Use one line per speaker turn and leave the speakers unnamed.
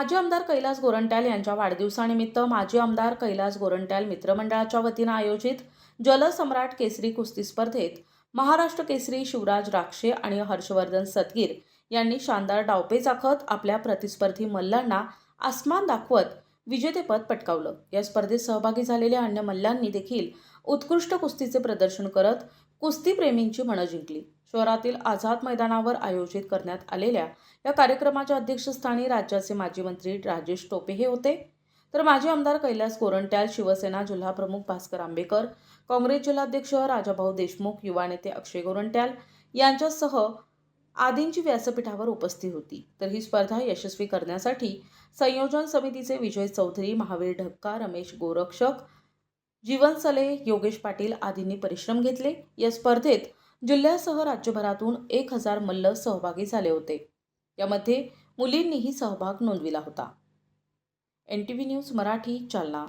माजी आमदार कैलास गोरंट्याल यांच्या वाढदिवसानिमित्त माजी आमदार कैलास गोरंट्याल मित्रमंडळाच्या वतीनं आयोजित जलसम्राट केसरी कुस्ती स्पर्धेत महाराष्ट्र केसरी शिवराज राक्षे आणि हर्षवर्धन सदगीर यांनी शानदार डावपेच आखत आपल्या प्रतिस्पर्धी मल्लांना आसमान दाखवत विजेतेपद पटकावलं। या स्पर्धेत सहभागी झालेल्या अन्य मल्लांनी देखील उत्कृष्ट कुस्तीचे प्रदर्शन करत कुस्तीप्रेमींची मनं जिंकली। शहरातील आझाद मैदानावर आयोजित करण्यात आलेल्या या कार्यक्रमाच्या अध्यक्षस्थानी राज्याचे माजी मंत्री राजेश टोपे हे होते, तर माजी आमदार कैलास गोरंट्याल, शिवसेना जिल्हाप्रमुख भास्कर आंबेकर, काँग्रेस जिल्हाध्यक्ष राजाभाऊ देशमुख, युवा नेते अक्षय गोरंट्याल यांच्यासह आदींची व्यासपीठावर उपस्थिती होती। तर ही स्पर्धा यशस्वी करण्यासाठी संयोजन समितीचे विजय चौधरी, महावीर ढक्का, रमेश गोरक्षक, जीवन सले, योगेश पाटील आदींनी परिश्रम घेतले। या स्पर्धेत जिल्ह्यासह राज्यभरातून 1000 मल्ल सहभागी झाले होते। यामध्ये मुलींनीही सहभाग नोंदविला होता। NTV news Marathi, Jalna.